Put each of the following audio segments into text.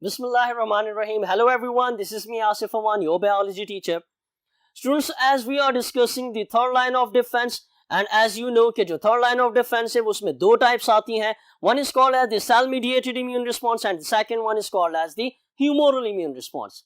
Bismillahirrahmanirrahim. Hello everyone, this is me Asif Aman, your biology teacher. Students, as we are discussing the third line of defense, and as you know कि जो third line of defense है उसमें दो types आती हैं. One is called as the cell mediated immune response and the second one is called as the humoral immune response.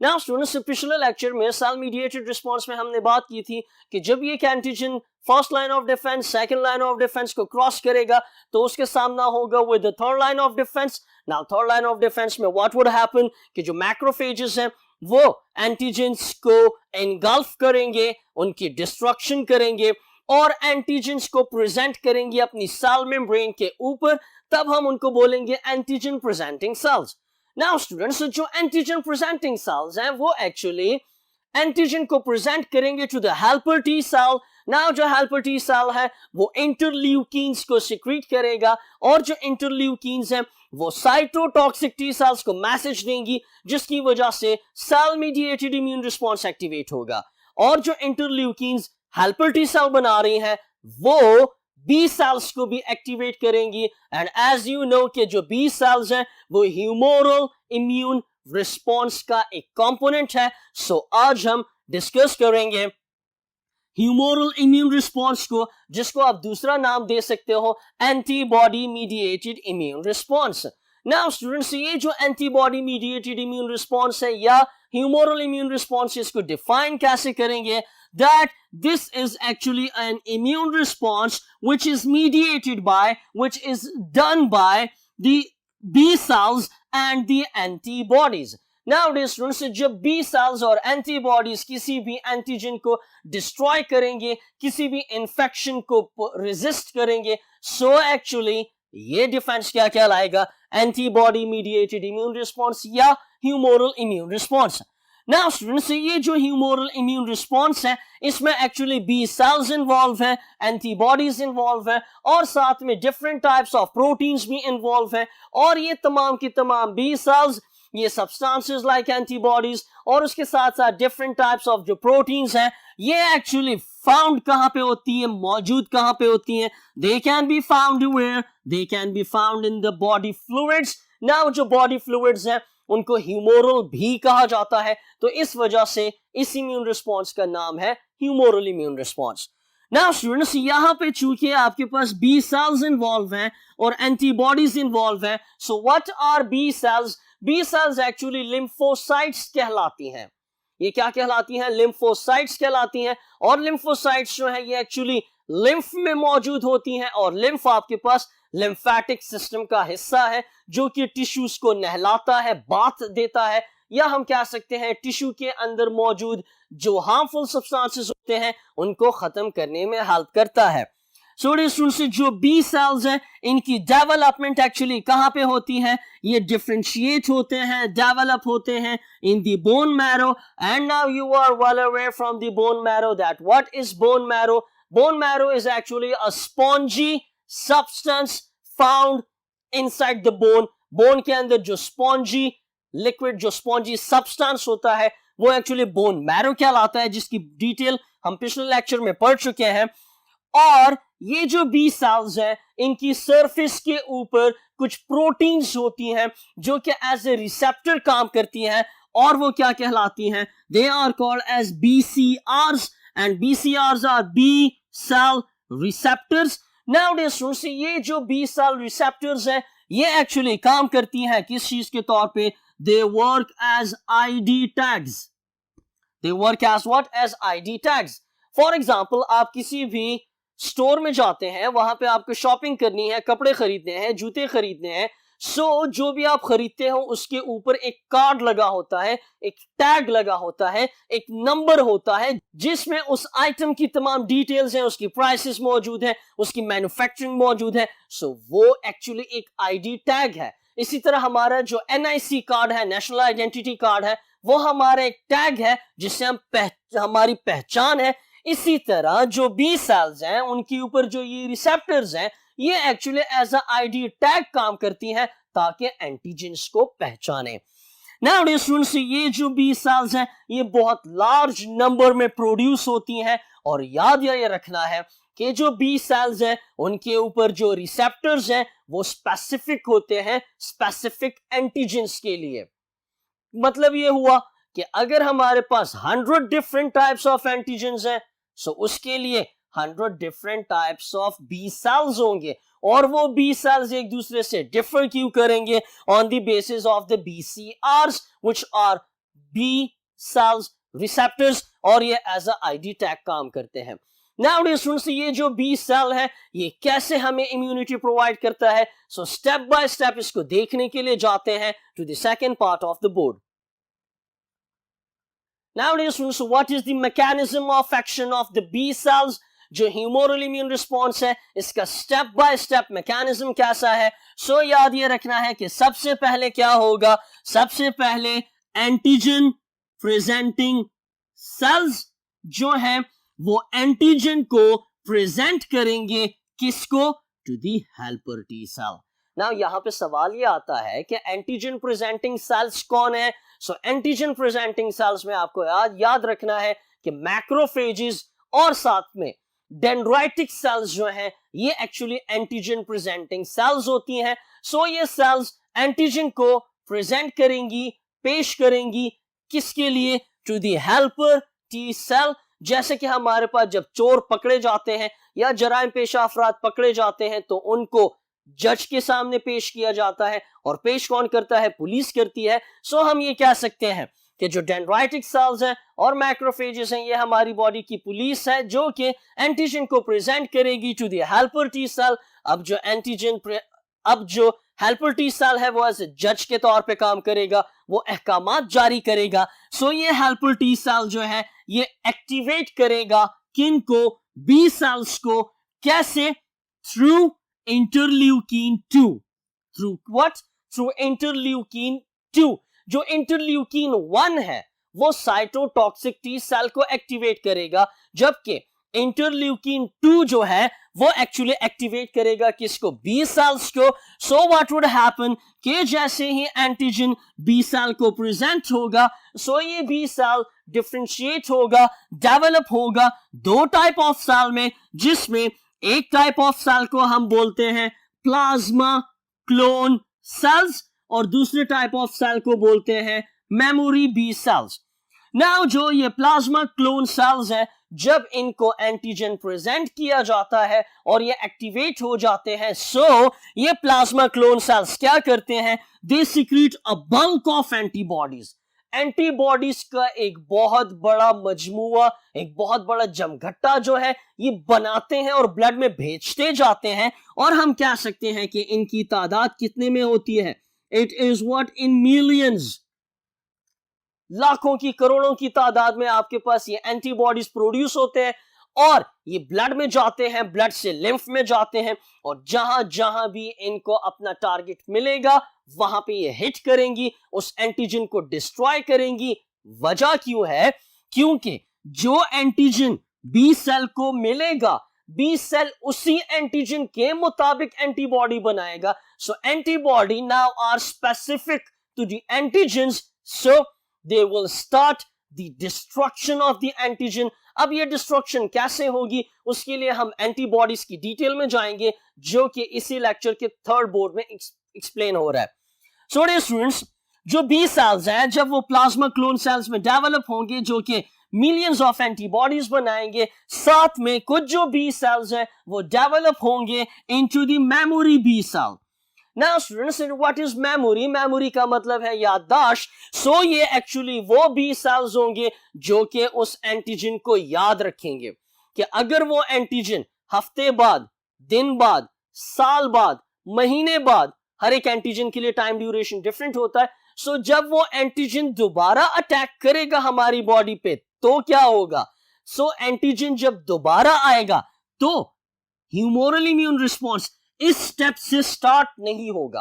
Now students, पिछले lecture में cell mediated response में हमने बात की थी कि जब ये antigen first line of defence second line of defence को क्रॉस करेगा तो उसके सामना होगा with the third line of defence. Now third line of defence में व्हाट वुड हैपन कि जो मैक्रोफेजेस हैं वो एंटीजेंस को एनगल्फ करेंगे, उनकी डिस्ट्रक्शन करेंगे और एंटीजेंस को प्रेजेंट करेंगे अपनी सेल मेम्ब्रेन के ऊपर. तब हम उनको बोलेंगे antigen presenting cells. Now students, जो एंटीजन प्रेजेंटिंग सेल्स हैं वो एक्चुअली एंटीजन को प्रेजेंट करेंगे to the helper T cell. Now जो हेल्पर टी सेल है वो इंटरल्यूकिन्स को सिक्रीट करेगा और जो इंटरल्यूकिन्स हैं वो साइटोटॉक्सिक टी सेल्स को मैसेज देंगी जिसकी वजह से cell mediated immune response activate होगा. और जो इंटरल्यूकिन्स हेल्पर टी सेल बना रही हैं वो बी सेल्स को भी एक्टिवेट करेंगी. एंड एज यू नो कि जो बी सेल्स हैं वो ह्यूमोरल इम्यून रिस्पॉन्स का एक कंपोनेंट है. सो आज हम डिस्कस करेंगे ह्यूमोरल इम्यून रिस्पॉन्स को, जिसको आप दूसरा नाम दे सकते हो antibody mediated immune response. Now students, ये जो एंटीबॉडी मीडिएटेड इम्यून रिस्पॉन्स है या ह्यूमोरल इम्यून रिस्पॉन्स, इसको डिफाइन कैसे करेंगे? That this is actually an immune response which is mediated by, which is done by the B cells and the antibodies. Nowadays students, जब B cells और antibodies किसी भी antigen को destroy करेंगे, किसी भी infection को resist करेंगे, so actually ये defense क्या कहलाएगा? Antibody mediated immune response या humoral immune response. Now students, ये जो humoral immune response है इसमें actually B cells involve है, antibodies involve है और साथ में different types of proteins भी involve है. और ये तमाम की तमाम B cells ये substances like antibodies और उसके साथ साथ different types of जो proteins हैं ये actually found कहाँ पे होती है, मौजूद कहाँ पे होती हैं? They can be found where? They can be found in the body fluids. Now जो body fluids हैं उनको ह्यूमोरल भी कहा जाता है, तो इस वजह से इस इम्यून रिस्पॉन्स का नाम है humoral immune response. Now students, यहाँ पे चूंकि आपके पास बी सेल्स इन्वॉल्व हैं और एंटीबॉडीज इन्वॉल्व हैं, so what are B cells? B cells actually lymphocytes कहलाती हैं. ये क्या कहलाती हैं? लिम्फोसाइट्स कहलाती हैं. और लिम्फोसाइट्स जो है ये एक्चुअली लिम्फ में मौजूद होती हैं और लिम्फ आपके पास लिम्फेटिक सिस्टम का हिस्सा है जो कि टिश्यूज को नहलाता है, बाथ देता है, या हम कह सकते हैं टिश्यू के अंदर मौजूद जो हार्मफुल सब्सटेंसेस होते हैं उनको खत्म करने में हेल्प करता है. सो स्टूडेंट्स, जो बी सेल्स हैं इनकी डेवलपमेंट एक्चुअली कहाँ पे होती है? ये डिफरेंशिएट होते हैं, डेवलप होते हैं in the bone marrow. And now you are well aware from the bone marrow that what is bone marrow? Bone marrow is actually a spongy substance found inside the bone. Bone के अंदर जो spongy liquid, जो spongy substance होता है वो actually bone marrow कहलाता है, जिसकी डिटेल हम पिछले लेक्चर में पढ़ चुके हैं. और ये जो B cells हैं इनकी सरफेस के ऊपर कुछ प्रोटीन्स होती हैं जो कि एज ए रिसेप्टर काम करती हैं और वो क्या कहलाती हैं? They are called as BCRs and BCRs are B cell receptors. Nowadays students, ये जो B cell receptors हैं ये एक्चुअली काम करती हैं किस चीज के तौर पे? They work as ID tags. They work as what? As ID tags. For example, आप किसी भी स्टोर में जाते हैं, वहां पे आपको शॉपिंग करनी है, कपड़े खरीदने हैं, जूते खरीदने हैं. जो भी आप खरीदते हो उसके ऊपर एक कार्ड लगा होता है, एक टैग लगा होता है, एक नंबर होता है जिसमें उस आइटम की तमाम डिटेल्स हैं, उसकी प्राइसेस मौजूद है, उसकी मैन्युफैक्चरिंग मौजूद है. सो वो एक्चुअली एक आईडी टैग है. इसी तरह हमारा जो एनआईसी कार्ड है, नेशनल आइडेंटिटी कार्ड है, वो हमारा एक टैग है जिससे हम हमारी पहचान है. इसी तरह जो बी सेल्स हैं उनके ऊपर जो ये रिसेप्टर्स हैं ये actually as a ID tag काम करती हैं ताकि एंटीजेंस को पहचाने. नाउ डियर स्टूडेंट्स, ये जो बी सेल्स हैं ये बहुत लार्ज नंबर में प्रोड्यूस होती हैं और याद ये रखना है कि जो बी सेल्स हैं उनके ऊपर जो रिसेप्टर्स हैं वो स्पेसिफिक होते हैं स्पेसिफिक एंटीजेंस के लिए। मतलब ये हुआ कि अगर हमारे पास 100 डिफरेंट टाइप्स ऑफ एंटीजेंस हैं सो उसके लिए 100 different types of B cells होंगे, और वो बी सेल्स एक दूसरे से डिफर क्यों करेंगे? On the basis of the BCRs which are B cells receptors, और ये एज अ आईडी टैग काम करते हैं। नाउ डियर स्टूडेंट्स, ये जो बी सेल है ये कैसे हमें इम्यूनिटी प्रोवाइड करता है? सो स्टेप बाय स्टेप इसको देखने के लिए जाते हैं to the second part of the board. Now dear students, what is the mechanism of action of the B cells? जो ह्यूमोरल इम्यून रिस्पॉन्स है इसका स्टेप बाय स्टेप मैकेनिज्म कैसा है? सो याद ये रखना है कि सबसे पहले क्या होगा? सबसे पहले एंटीजन प्रेजेंटिंग सेल्स जो है वो एंटीजन को प्रेजेंट करेंगे किसको? To the helper T cell. Now यहां पे सवाल ये आता है कि एंटीजन प्रेजेंटिंग सेल्स कौन है? सो एंटीजन प्रेजेंटिंग सेल्स में आपको याद रखना है कि मैक्रोफेजेस और साथ में डेंड्राइटिक सेल्स जो हैं ये एक्चुअली एंटीजन प्रेजेंटिंग सेल्स होती हैं। सो ये सेल्स एंटीजन को प्रेजेंट करेंगी, पेश करेंगी किसके लिए? To the helper T cell. जैसे कि हमारे पास जब चोर पकड़े जाते हैं या जराइम पेशा अफराद पकड़े जाते हैं तो उनको जज के सामने पेश किया जाता है, और पेश कौन करता है? पुलिस करती है। सो हम ये कह सकते हैं कि जो डेंड्राइटिक सेल्स हैं और मैक्रोफेजेस हैं ये हमारी बॉडी की पुलिस है जो कि एंटीजन को प्रेजेंट करेगी to the helper T cell. अब जो हेल्पर टी सेल है वो एज जज के तौर पे काम करेगा, वो अहकामात जारी करेगा। सो ये हेल्पर टी सेल जो है ये एक्टिवेट करेगा किनको? बी सेल्स को। कैसे? Through interleukin 2। Through what? Through interleukin 2। जो इंटरल्यूकिन 1 है वो साइटोटॉक्सिक टी सेल को एक्टिवेट करेगा, जबकि इंटरल्यूकिन 2 जो है वो एक्चुअली एक्टिवेट करेगा किसको? बी सेल्स को। सो व्हाट वुड हैपन कि जैसे ही एंटीजन बी सेल को प्रेजेंट होगा सो ये बी सेल डिफरेंशिएट होगा, डेवलप होगा दो टाइप ऑफ सेल में, जिसमें एक टाइप ऑफ सेल को हम बोलते हैं प्लाज्मा क्लोन सेल्स और दूसरे टाइप ऑफ सेल को बोलते हैं मेमोरी बी सेल्स। नाउ जो ये प्लाज्मा क्लोन सेल्स है जब इनको एंटीजन प्रेजेंट किया जाता है और ये एक्टिवेट हो जाते हैं, सो ये प्लाज्मा क्लोन सेल्स क्या करते हैं? They secrete a bulk of antibodies. Antibodies का एक बहुत बड़ा मजमुआ, एक बहुत बड़ा जमघट्टा जो है ये बनाते हैं और ब्लड में भेजते जाते हैं, और हम कह सकते हैं कि इनकी तादाद कितने में होती है? It is what? In millions. लाखों की, करोड़ों की तादाद में आपके पास ये एंटीबॉडीज प्रोड्यूस होते हैं और ये ब्लड में जाते हैं, ब्लड से लिम्फ में जाते हैं, और जहां जहां भी इनको अपना टारगेट मिलेगा वहां पे ये हिट करेंगी, उस एंटीजन को डिस्ट्रॉय करेंगी। वजह क्यों है? क्योंकि जो एंटीजन बी सेल को मिलेगा, बी सेल उसी एंटीजन के मुताबिक एंटीबॉडी बनाएगा। So antibody now are specific to the antigens, so they will start the destruction of the antigen। अब ये डिस्ट्रक्शन कैसे होगी उसके लिए हम एंटीबॉडीज की डिटेल में जाएंगे जो कि इसी लेक्चर के थर्ड बोर्ड में एक्सप्लेन हो रहा है। सो डियर स्टूडेंट्स, जो बी सेल्स हैं जब वो प्लाज्मा क्लोन सेल्स में डेवलप होंगे जो कि मिलियंस ऑफ एंटीबॉडीज बनाएंगे, साथ में कुछ जो बी सेल्स हैं वो डेवलप होंगे into the memory B cell. Now students, what is memory? memory का मतलब है याददाश्त। सो ये एक्चुअली वो बी सेल्स होंगे जो कि उस एंटीजन को याद रखेंगे कि अगर वो एंटीजन हफ्ते बाद, दिन बाद, साल बाद, महीने बाद, हर एक एंटीजन के लिए टाइम ड्यूरेशन डिफरेंट होता है, सो जब वो एंटीजन दोबारा अटैक करेगा हमारी बॉडी पे तो क्या होगा? सो एंटीजन जब दोबारा आएगा तो ह्यूमोरल इम्यून रिस्पॉन्स इस स्टेप से स्टार्ट नहीं होगा।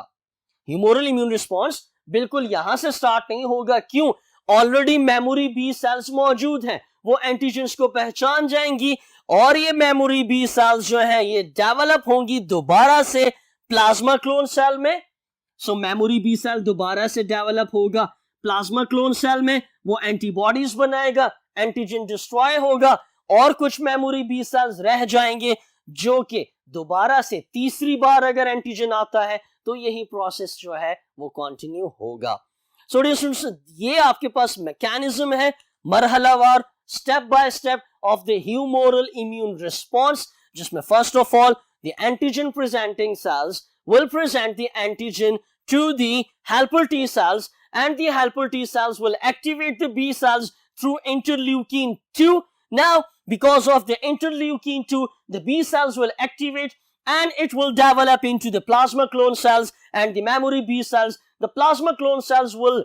ह्यूमोरल इम्यून रिस्पॉन्स बिल्कुल यहां से स्टार्ट नहीं होगा। क्यों? ऑलरेडी मेमोरी बी सेल्स मौजूद हैं, वो एंटीजन्स को पहचान जाएंगी और ये मेमोरी बी सेल्स जो है ये डेवलप होंगी दोबारा से प्लाज्मा क्लोन सेल में। सो मेमोरी बी सेल दोबारा से डेवलप होगा प्लाज्मा क्लोन सेल में, वो एंटीबॉडीज बनाएगा, एंटीजन डिस्ट्रॉय होगा और कुछ मेमोरी बी सेल्स रह जाएंगे जो कि दोबारा से तीसरी बार अगर एंटीजन आता है तो यही प्रोसेस जो है वो कंटिन्यू होगा। सो डियर्स, ये आपके पास मैकेनिज्म है मरहलावार step by step of the humoral immune response, जिसमें first of all the antigen presenting cells will present the antigen to the helper T cells, and the helper T cells will activate the B cells through interleukin 2. Now, because of the interleukin 2, the B cells will activate and it will develop into the plasma clone cells and the memory B cells. The plasma clone cells will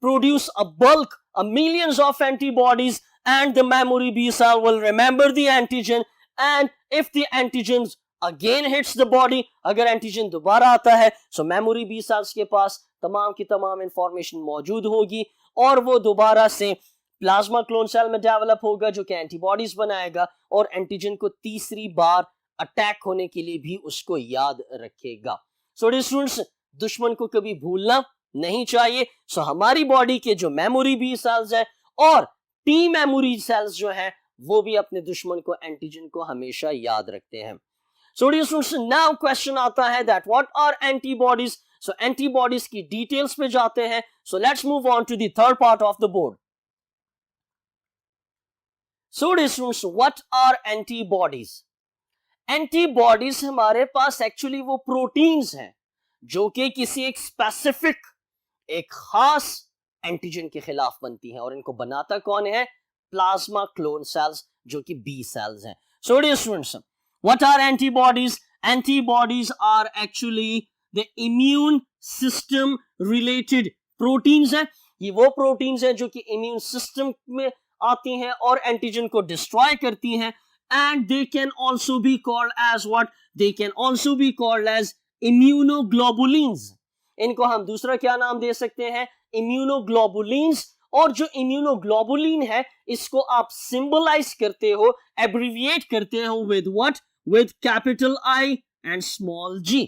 produce a bulk, millions of antibodies, and the memory B cell will remember the antigen, and if the antigens again hits the body, अगर antigen दोबारा आता है सो memory B sales के पास तमाम की तमाम information मौजूद होगी और वो दोबारा से प्लाज्मा क्लोन सेल में डेवलप होगा जो कि एंटीबॉडीज बनाएगा और एंटीजन को तीसरी बार अटैक होने के लिए भी उसको याद रखेगा। सो स्टूडेंट्स, दुश्मन को कभी भूलना नहीं चाहिए। सो हमारी बॉडी के जो मेमोरी बी सेल्स है और टी मेमोरी सेल्स जो है वो भी अपने दुश्मन को एंटीजन को हमेशा याद रखते हैं। So dear students, now question आता है that what are antibodies? So antibodies की details पे जाते हैं। So let's move on to the third part of the board. So dear students, what are antibodies? Antibodies हमारे पास actually वो proteins हैं जो कि किसी एक specific, एक खास एंटीजन के खिलाफ बनती हैं और इनको बनाता कौन है? प्लाज्मा क्लोन सेल्स जो कि बी सेल्स हैं। So dear students, what are antibodies? Antibodies are actually the immune system related proteins हैं। ये वो proteins हैं जो कि immune system में आती हैं और एंटीजन को destroy करती हैं, and they can also be called as what? They can also be called as immunoglobulins। इनको हम दूसरा क्या नाम दे सकते हैं? immunoglobulins। और जो immunoglobulin है इसको आप symbolize करते हो, abbreviate करते हो with what? With capital I and small g.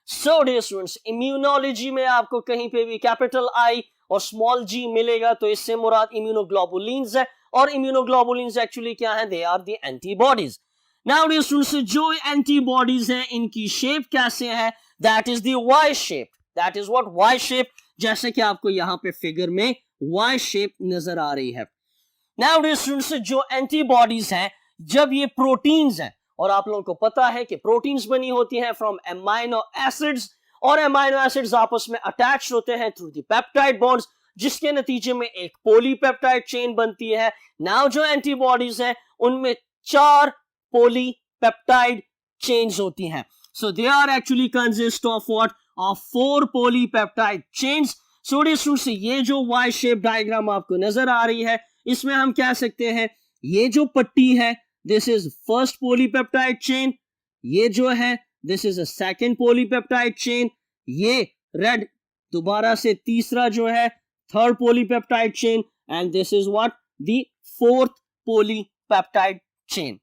So dear students, immunology में आपको कहीं पे भी capital I और small g मिलेगा तो इससे मुराद immunoglobulins है और immunoglobulins actually क्या है? They are the antibodies. Now dear students, जो antibodies हैं इनकी shape कैसे है? That is the Y shape. That is what? Y shape, जैसे कि आपको यहाँ पे figure में Y shape नजर आ रही है। Now dear students, जो antibodies हैं जब ये proteins हैं और आप लोगों को पता है कि प्रोटीन्स बनी होती हैं फ्रॉम एमाइनो एसिड्स और एमाइनो एसिड्स आपस में अटैच होते हैं थ्रू द पेप्टाइड बॉन्ड्स, जिसके नतीजे में एक पॉलीपेप्टाइड चेन बनती है। नाउ जो एंटीबॉडीज हैं उनमें 4 पॉलीपेप्टाइड चेन्स होती हैं। So they are actually consist of what? Of 4 polypeptide chains. So students, ये जो वाई शेप डायग्राम आपको नजर आ रही है इसमें हम कह सकते हैं ये जो पट्टी है this is first polypeptide chain, ये जो है this is a second polypeptide chain, ये red दोबारा से तीसरा जो है third polypeptide chain, and this is what? The fourth polypeptide chain.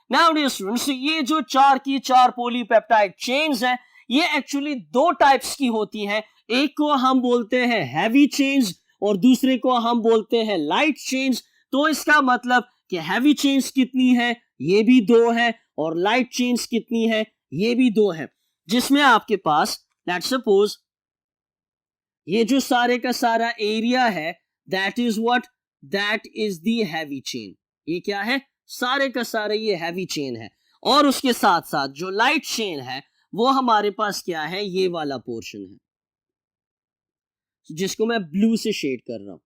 Now dear students, ये जो 4 की 4 polypeptide chains हैं ये actually 2 types की होती हैं। एक को हम बोलते हैं heavy chains और दूसरे को हम बोलते हैं light chains। तो इसका मतलब कि हैवी चेन्स कितनी है? ये भी 2 है और लाइट चेन्स कितनी है? ये भी 2 है, जिसमें आपके पास लेट्स सपोज ये जो सारे का सारा एरिया है that is what? That is the heavy chain. ये क्या है? सारे का सारा ये हैवी चेन है और उसके साथ साथ जो लाइट चेन है वो हमारे पास क्या है? ये वाला पोर्शन है जिसको मैं ब्लू से शेड कर रहा हूं।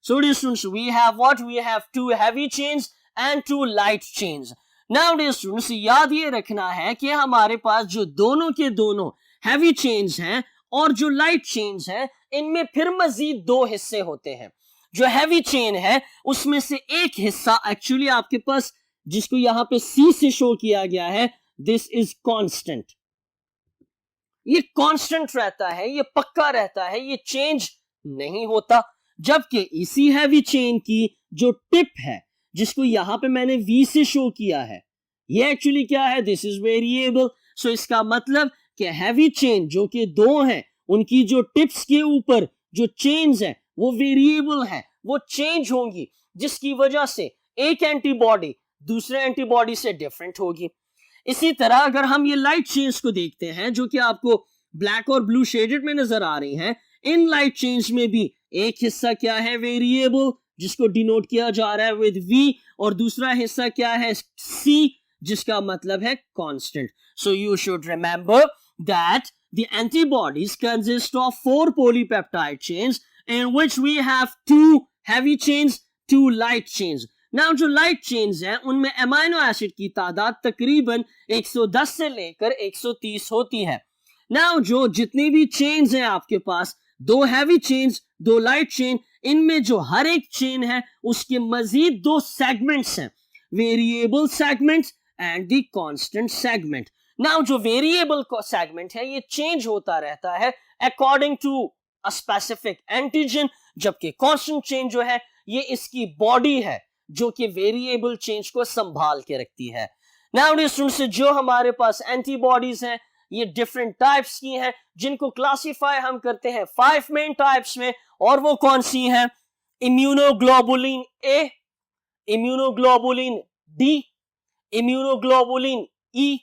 So dear students, we have what? We have 2 heavy chains and 2 light chains. Now dear students, याद ये रखना है कि हमारे पास जो दोनों के दोनों heavy chains हैं और जो light chains हैं इनमें फिर मजीद 2 हिस्से होते हैं। जो heavy chain है उसमें से एक हिस्सा एक्चुअली आपके पास जिसको यहाँ पे C से शो किया गया है, this is constant। ये constant रहता है, ये पक्का रहता है, ये change नहीं होता। जबकि इसी हैवी चेन की जो टिप है जिसको यहां पे मैंने V से शो किया है ये एक्चुअली क्या है? This is variable. सो इसका मतलब कि हैवी चेन जो कि 2 हैं उनकी जो टिप्स के ऊपर जो चेन्स हैं वो वेरिएबल हैं, वो चेंज होंगी, जिसकी वजह से एक एंटीबॉडी दूसरे एंटीबॉडी से डिफरेंट होगी। इसी तरह अगर हम ये लाइट चेन्स को देखते हैं जो कि आपको ब्लैक और ब्लू शेडेड में नजर आ रही हैं, इन लाइट चेन्स में भी एक हिस्सा क्या है वेरिएबल जिसको डिनोट किया जा रहा है विद वी, और दूसरा हिस्सा क्या है सी जिसका मतलब है constant. So you should remember that the antibodies consist of 4 polypeptide chains in which we have 2 heavy chains, 2 light chains. Now जो लाइट चेन्स हैं उनमें अमाइनो एसिड की तादाद तकरीबन 110 से लेकर 130 होती है। Now जो जितनी भी चेन्स हैं आपके पास, 2 हैवी चेन्स 2 लाइट चेन, इनमें जो हर एक चेन है उसके मजीद 2 सेगमेंट्स हैं, variable segments and the constant segment. Now जो वेरिएबल सेगमेंट है ये चेंज होता रहता है according to a specific antigen, जबकि कांस्टेंट चेंज जो है ये इसकी बॉडी है जो कि वेरिएबल चेंज को संभाल के रखती है। नाउ स्टूडेंट्स जो हमारे पास एंटीबॉडीज हैं ये डिफरेंट टाइप्स की हैं जिनको क्लासिफाई हम करते हैं 5 मेन टाइप्स में, और वो कौन सी हैं? Immunoglobulin A, immunoglobulin D, immunoglobulin E,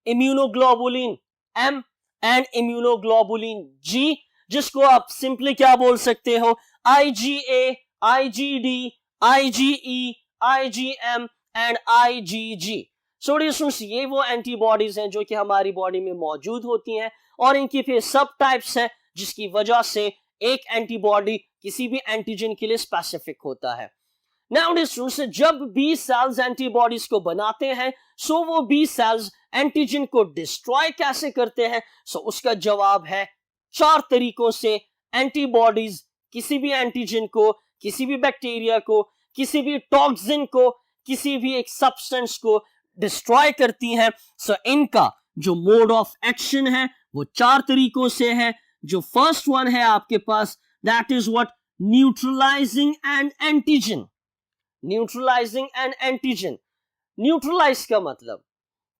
immunoglobulin M and immunoglobulin G, जिसको आप सिंपली क्या बोल सकते हो? IgA, IgD, IgE, IgM and IgG। So students ये वो एंटीबॉडीज हैं जो कि हमारी बॉडी में मौजूद होती हैं, और इनकी फिर सब टाइप्स हैं जिसकी वजह से एक एंटीबॉडी किसी भी एंटीजन के लिए स्पेसिफिक होता है। नाउ स्टूडेंट्स जब बी सेल्स एंटीबॉडीज को बनाते हैं सो वो बी सेल्स एंटीजन को डिस्ट्रॉय कैसे करते हैं? सो उसका जवाब है 4 तरीकों से एंटीबॉडीज किसी भी एंटीजन को, किसी भी बैक्टीरिया को, किसी भी टॉक्सिन को, किसी भी एक सब्सटेंस को डिस्ट्रॉय करती हैं। सो इनका जो मोड ऑफ एक्शन है वो 4 तरीकों से है। जो फर्स्ट वन है आपके पास that is what neutralizing an antigen. Neutralizing an antigen, neutralize का मतलब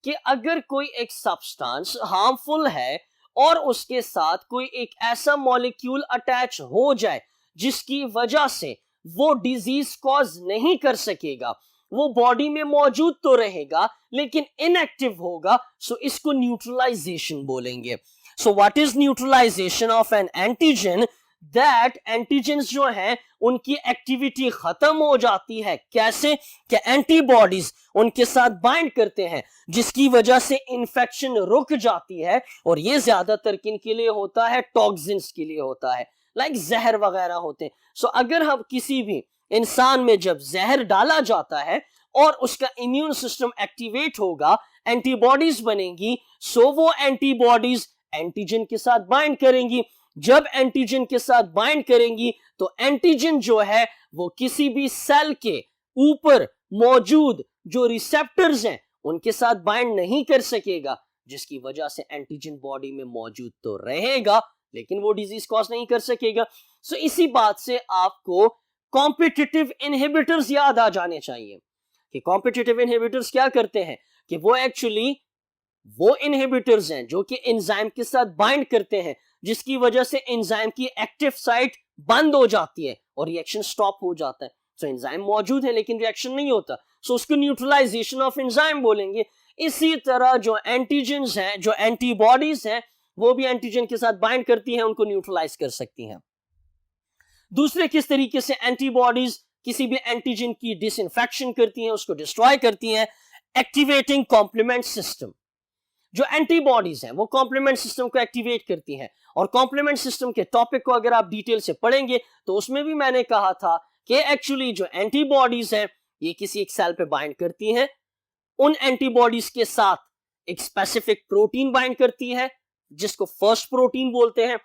कि अगर कोई एक सब्सटेंस हार्मफुल है और उसके साथ कोई एक ऐसा मॉलिक्यूल अटैच हो जाए जिसकी वजह से वो डिजीज कॉज नहीं कर सकेगा, वो बॉडी में मौजूद तो रहेगा लेकिन इनएक्टिव होगा, सो इसको न्यूट्रलाइजेशन बोलेंगे। So what is neutralisation of an antigen? That antigens जो हैं उनकी एक्टिविटी खत्म हो जाती है। कैसे? कि एंटीबॉडीज उनके साथ बाइंड करते हैं जिसकी वजह से इंफेक्शन रुक जाती है, और ये ज्यादातर किन के लिए होता है? टॉक्सिन्स के लिए होता है, लाइक जहर वगैरह होते हैं। सो अगर हम किसी भी इंसान में जब जहर डाला जाता है और उसका इम्यून सिस्टम एक्टिवेट होगा, एंटीबॉडीज बनेंगी, सो वो एंटीबॉडीज एंटीजन के साथ बाइंड करेंगी। जब एंटीजन के साथ बाइंड करेंगी तो एंटीजन जो है वो किसी भी सेल के ऊपर मौजूद जो रिसेप्टर्स हैं उनके साथ बाइंड नहीं कर सकेगा, जिसकी वजह से एंटीजन बॉडी में मौजूद तो रहेगा लेकिन वो डिजीज कॉज नहीं कर सकेगा। सो इसी बात से आपको कॉम्पिटिटिव इनहिबिटर्स याद आ जाने चाहिए कि कॉम्पिटिटिव इनहिबिटर्स क्या करते हैं कि वो एक्चुअली वो इनहिबिटर्स हैं जो कि एंजाइम के साथ बाइंड करते हैं, जिसकी वजह से एंजाइम की एक्टिव साइट बंद हो जाती है और रिएक्शन स्टॉप हो जाता है। सो एंजाइम मौजूद है लेकिन रिएक्शन नहीं होता, सो उसको न्यूट्रलाइजेशन ऑफ एंजाइम बोलेंगे। इसी तरह जो एंटीजन्स हैं, जो एंटीबॉडीज हैं, वो भी एंटीजन के साथ बाइंड करती हैं, उनको न्यूट्रलाइज कर सकती हैं। दूसरे किस तरीके से एंटीबॉडीज किसी भी एंटीजन की डिसइंफेक्शन करती हैं, उसको डिस्ट्रॉय करती हैं? Activating complement system. जो एंटीबॉडीज हैं वो कॉम्प्लीमेंट सिस्टम को एक्टिवेट करती हैं, और कॉम्प्लीमेंट सिस्टम के टॉपिक को अगर आप डिटेल से पढ़ेंगे तो उसमें भी मैंने कहा था कि एक्चुअली जो एंटीबॉडीज हैं ये किसी एक सेल पे बाइंड करती हैं, उन एंटीबॉडीज के साथ एक स्पेसिफिक प्रोटीन बाइंड करती है जिसको फर्स्ट प्रोटीन बोलते हैं,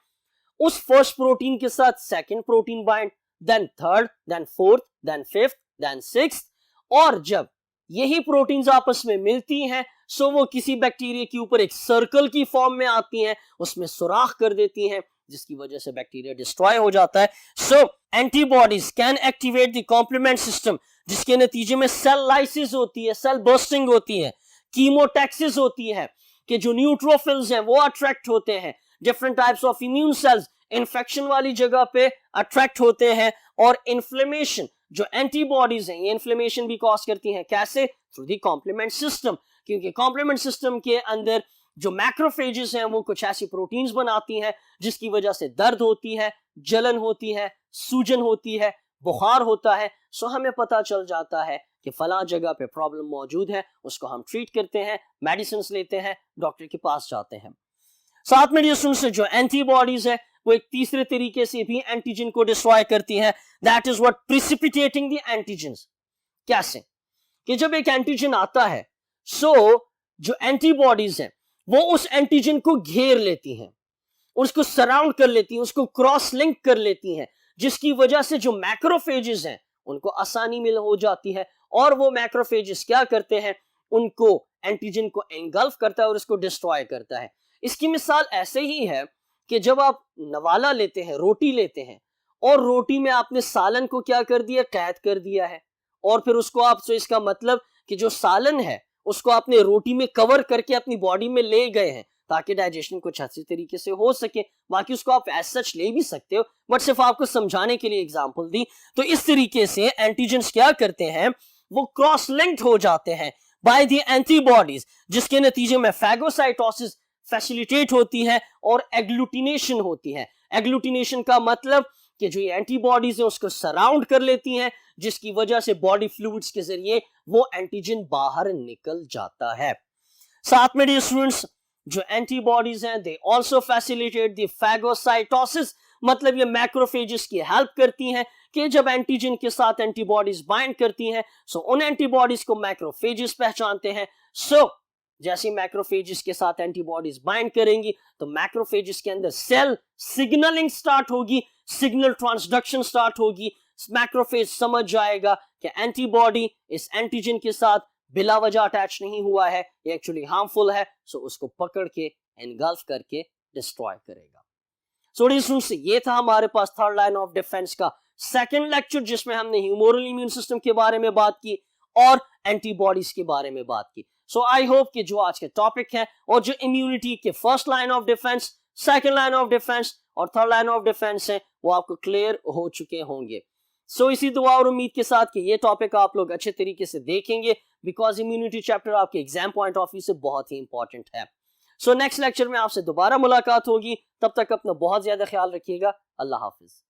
उस फर्स्ट प्रोटीन के साथ second protein bind, then third, then fourth, then fifth, then sixth, और जब यही प्रोटीन्स आपस में मिलती हैं सो वो किसी बैक्टीरिया के ऊपर एक सर्कल की फॉर्म में आती हैं, उसमें सुराख कर देती हैं, जिसकी वजह से बैक्टीरिया डिस्ट्रॉय हो जाता है। So antibodies can activate the complement system, जिसके नतीजे में सेल लाइसिस होती है, सेल बर्स्टिंग होती है, कीमोटैक्सिस होती है कि जो न्यूट्रोफिल्स हैं वो अट्रैक्ट होते हैं, different types of immune cells infection वाली जगह पे अट्रैक्ट होते हैं, और इन्फ्लेमेशन जो एंटीबॉडीज हैं ये इन्फ्लेमेशन भी कॉज करती हैं। कैसे? थ्रू द कॉम्प्लीमेंट सिस्टम, क्योंकि कॉम्प्लीमेंट सिस्टम के अंदर जो मैक्रोफेजेस हैं वो कुछ ऐसी प्रोटीन्स बनाती हैं जिसकी वजह से दर्द होती है, जलन होती है, सूजन होती है, बुखार होता है। सो हमें पता चल जाता है कि फला जगह पे प्रॉब्लम मौजूद है, उसको हम ट्रीट करते हैं, मेडिसिन लेते हैं, डॉक्टर के पास जाते हैं। साथ में डियर जो एंटीबॉडीज है वो एक तीसरे तरीके से भी एंटीजन को डिस्ट्रॉय करती है, that is what precipitating the antigens. कैसे? कि जब एक एंटीजन आता है जो एंटीबॉडीज है वो उस एंटीजन को घेर लेती हैं, उसको सराउंड कर लेती हैं, उसको क्रॉस लिंक कर लेती हैं, जिसकी वजह से जो मैक्रोफेजेस हैं उनको आसानी मिल हो जाती है और वो मैक्रोफेजेस क्या करते हैं, उनको एंटीजन को एंगल्फ करता है और उसको डिस्ट्रॉय करता है। इसकी मिसाल ऐसे ही है कि जब आप नवाला लेते हैं, रोटी लेते हैं और रोटी में आपने सालन को क्या कर दिया, कैद कर दिया है, और फिर उसको आप, तो इसका मतलब कि जो सालन है उसको आपने रोटी में कवर करके अपनी बॉडी में ले गए हैं ताकि डाइजेशन कुछ अच्छी तरीके से हो सके। बाकी उसको आप एज सच ले भी सकते हो, बट सिर्फ आपको समझाने के लिए एग्जांपल दी। तो इस तरीके से एंटीजन्स क्या करते हैं, वो क्रॉस लिंक्ड हो जाते हैं बाय द एंटीबॉडीज, जिसके नतीजे में फैगोसाइटोसिस फैसिलिटेट होती है और एग्लूटिनेशन होती है। एग्लूटिनेशन का मतलब कि जो ये एंटीबॉडीज है उसको सराउंड कर लेती हैं, जिसकी वजह से बॉडी फ्लूइड्स के जरिए वो एंटीजन बाहर निकल जाता है। साथ में डियर स्टूडेंट्स जो एंटीबॉडीज हैं they also facilitate the phagocytosis, मतलब ये मैक्रोफेजेस की हेल्प करती हैं कि जब एंटीजन के साथ एंटीबॉडीज बाइंड करती हैं सो उन एंटीबॉडीज को मैक्रोफेजेस पहचानते हैं। जैसे मैक्रोफेजेस के साथ एंटीबॉडीज बाइंड करेंगी तो मैक्रोफेजेस के अंदर सेल सिग्नलिंग स्टार्ट होगी, सिग्नल ट्रांसडक्शन स्टार्ट होगी। मैक्रोफेज समझ जाएगा कि एंटीबॉडी इस एंटीजन के साथ बिला वजह अटैच नहीं हुआ है, ये एक्चुअली हार्मफुल है, सो उसको पकड़ के एनगल्फ करके डिस्ट्रॉय करेगा। सो ये था हमारे पास थर्ड लाइन ऑफ डिफेंस का सेकंड लेक्चर, जिसमें हमने ह्यूमरल इम्यून सिस्टम के बारे में बात की और एंटीबॉडीज के बारे में बात की। सो आई होप कि जो आज के टॉपिक है और जो इम्यूनिटी के first line of defence, second line of defence और थर्ड लाइन ऑफ डिफेंस है वो आपको क्लियर हो चुके होंगे। सो इसी दुआ और उम्मीद के साथ कि ये टॉपिक आप लोग अच्छे तरीके से देखेंगे, बिकॉज इम्यूनिटी चैप्टर आपके एग्जाम पॉइंट ऑफ व्यू से बहुत ही इंपॉर्टेंट है। सो नेक्स्ट लेक्चर में आपसे दोबारा मुलाकात होगी, तब तक अपना बहुत ज्यादा ख्याल रखिएगा। अल्लाह हाफिज।